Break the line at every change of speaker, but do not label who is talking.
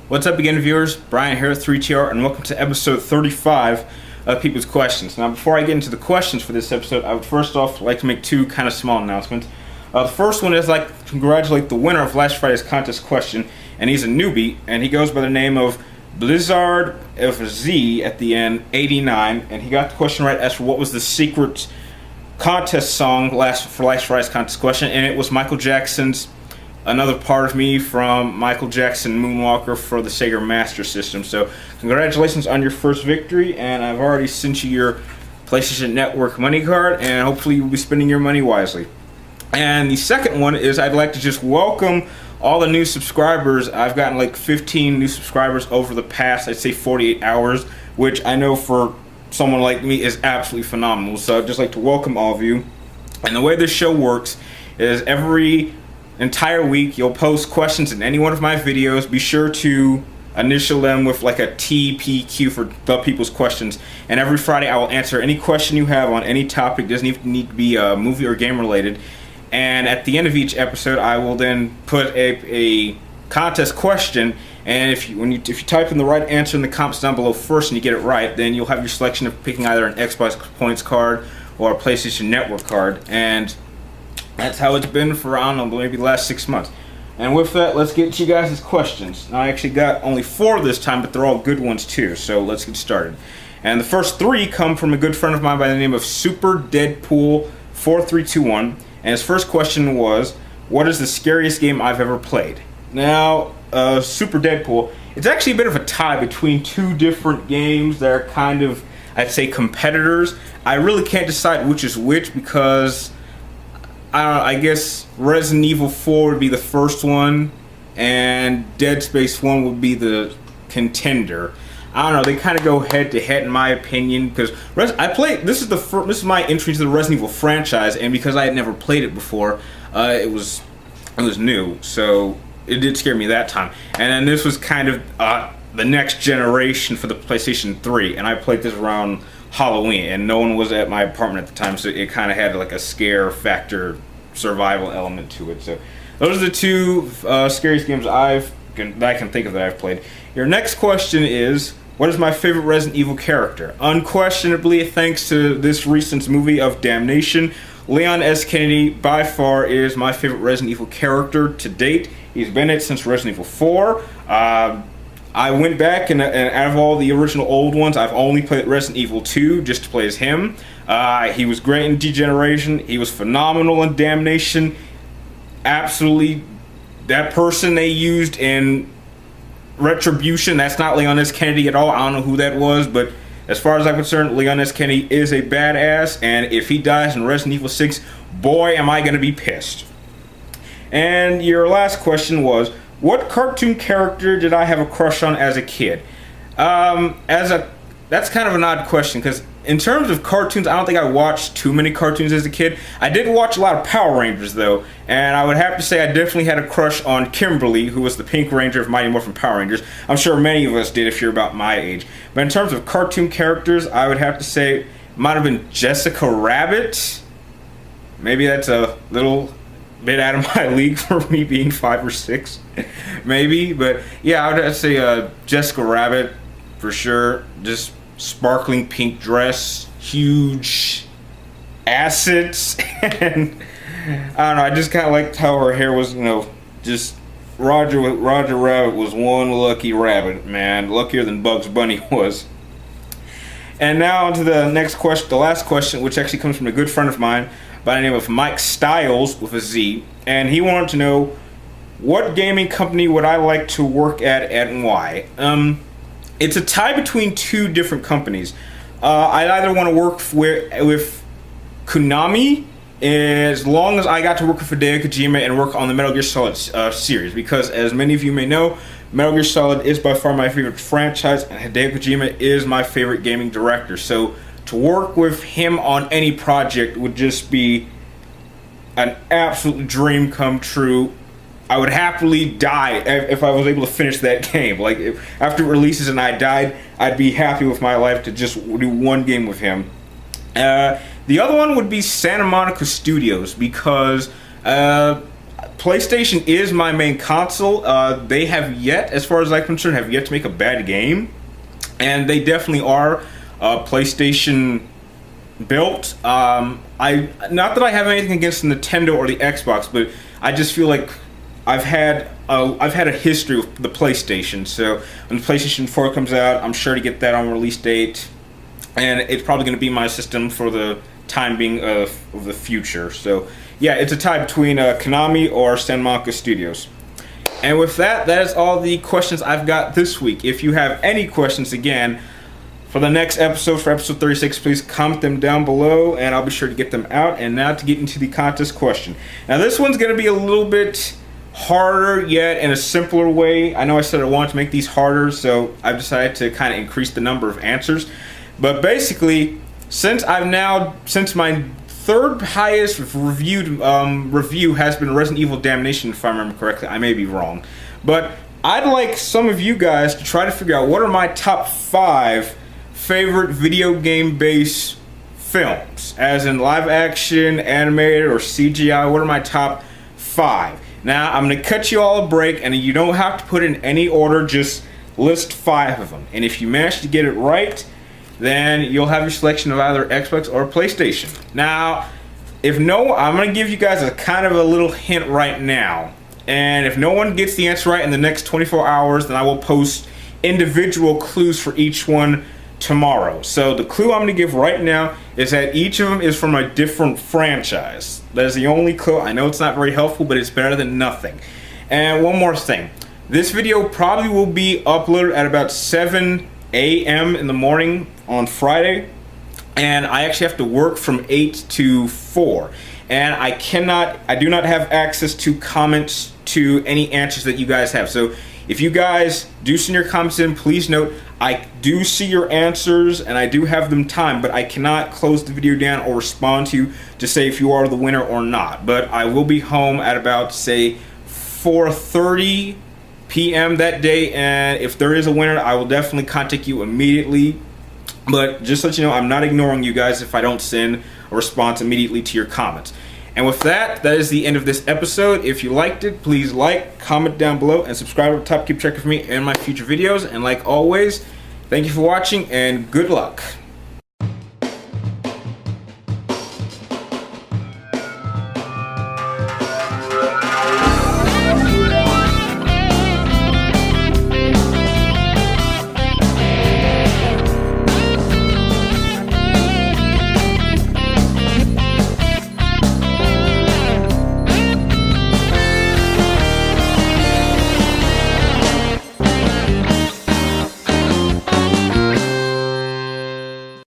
What's up again, viewers? Brian here, 3TR, and welcome to episode 35 of People's Questions. Now, before I get into the questions for this episode, I would first off like to make two kind of small announcements. The first one is I'd like to congratulate the winner of last Friday's contest question, and he's a newbie, and he goes by the name of Blizzard of Z at the end, 89, and he got the question right as for what was the secret contest song for last Friday's contest question, and it was Michael Jackson's Another Part of Me from Michael Jackson Moonwalker for the Sega Master System. So congratulations on your first victory, and I've already sent you your PlayStation Network money card, and hopefully you'll be spending your money wisely. And the second one is I'd like to just welcome all the new subscribers. I've gotten like 15 new subscribers over the past, I'd say 48 hours, which I know for someone like me is absolutely phenomenal. So I'd just like to welcome all of you. And the way this show works is every entire week you'll post questions in any one of my videos. Be sure to initial them with like a TPQ for the people's questions, and every Friday I will answer any question you have on any topic. Doesn't even need to be movie or game related. And at the end of each episode I will then put a contest question, and if you type in the right answer in the comments down below first and you get it right, then you'll have your selection of picking either an Xbox Points card or a PlayStation Network card. And that's how it's been for, I don't know, maybe the last 6 months. And with that, let's get to you guys' questions. Now, I actually got only 4 this time, but they're all good ones too, so let's get started. And the first 3 come from a good friend of mine by the name of Super Deadpool 4321. And his first question was, what is the scariest game I've ever played? Now, Super Deadpool, it's actually a bit of a tie between 2 different games that are kind of, I'd say, competitors. I really can't decide which is which because I guess Resident Evil 4 would be the first one, and Dead Space 1 would be the contender. I don't know, they kind of go head to head in my opinion, because this is my entry to the Resident Evil franchise, and because I had never played it before, it was new, so it did scare me that time. And then this was kind of the next generation for the PlayStation 3, and I played this around Halloween, and no one was at my apartment at the time, so it kind of had like a scare factor survival element to it. So those are the 2 scariest games that I can think of that I've played. Your next question is, what is my favorite Resident Evil character? Unquestionably, thanks to this recent movie of Damnation, Leon S. Kennedy by far is my favorite Resident Evil character to date. He's been it since Resident Evil 4. I went back and out of all the original old ones, I've only played Resident Evil 2 just to play as him. He was great in Degeneration. He was phenomenal in Damnation. Absolutely, that person they used in Retribution, that's not Leon S. Kennedy at all. I don't know who that was, but as far as I'm concerned, Leon S. Kennedy is a badass, and if he dies in Resident Evil 6, boy, am I going to be pissed. And your last question was, what cartoon character did I have a crush on as a kid? That's kind of an odd question, because in terms of cartoons, I don't think I watched too many cartoons as a kid. I did watch a lot of Power Rangers, though, and I would have to say I definitely had a crush on Kimberly, who was the Pink Ranger of Mighty Morphin Power Rangers. I'm sure many of us did if you're about my age. But in terms of cartoon characters, I would have to say it might have been Jessica Rabbit. Maybe that's a little bit out of my league for me being 5 or 6, maybe, but yeah, I would have to say Jessica Rabbit for sure. Just sparkling pink dress, huge assets, and I don't know, I just kind of liked how her hair was, just Roger Rabbit was one lucky rabbit, man, luckier than Bugs Bunny was. And now on to the next question, the last question, which actually comes from a good friend of mine by the name of Mike Styles with a Z, and he wanted to know, what gaming company would I like to work at and why? It's a tie between 2 different companies. I'd either want to work with Konami, as long as I got to work with Hideo Kojima and work on the Metal Gear Solid series, because as many of you may know, Metal Gear Solid is by far my favorite franchise, and Hideo Kojima is my favorite gaming director. So to work with him on any project would just be an absolute dream come true. I would happily die if I was able to finish that game. Like, if after it releases and I died, I'd be happy with my life to just do one game with him. The other one would be Santa Monica Studios, because PlayStation is my main console. They have yet, as far as I'm concerned, have yet to make a bad game, and they definitely are PlayStation built. I not that I have anything against Nintendo or the Xbox, but I just feel like I've had a history with the PlayStation. So when the PlayStation 4 comes out, I'm sure to get that on release date, and it's probably going to be my system for the time being of the future. So yeah, it's a tie between Konami or Santa Monica Studios. And with that, that is all the questions I've got this week. If you have any questions, again, for the next episode, for episode 36, please comment them down below, and I'll be sure to get them out. And now to get into the contest question. Now this one's going to be a little bit harder, yet in a simpler way. I know I said I wanted to make these harder, so I've decided to kind of increase the number of answers. But basically, since my third highest reviewed review has been Resident Evil Damnation, if I remember correctly. I may be wrong, but I'd like some of you guys to try to figure out what are my top 5 favorite video game based films, as in live action, animated, or CGI. What are my top 5? Now I'm gonna cut you all a break, and you don't have to put in any order, just list 5 of them, and if you manage to get it right, then you'll have your selection of either Xbox or PlayStation. Now, I'm gonna give you guys a kind of a little hint right now, and if no one gets the answer right in the next 24 hours, then I will post individual clues for each one tomorrow. So the clue I'm gonna give right now is that each of them is from a different franchise. That is the only clue. I know it's not very helpful, but it's better than nothing. And one more thing. This video probably will be uploaded at about 7 a.m. in the morning on Friday, and I actually have to work from 8 to 4, and I do not have access to comments to any answers that you guys have. So if you guys do send your comments in, please note I do see your answers and I do have them timed, but I cannot close the video down or respond to you to say if you are the winner or not. But I will be home at about, say, 4:30 p.m. that day, and if there is a winner, I will definitely contact you immediately. But just to let you know, I'm not ignoring you guys if I don't send a response immediately to your comments. And with that, that is the end of this episode. If you liked it, please like, comment down below, and subscribe up top. Keep checking for me and my future videos. And like always, thank you for watching, and good luck.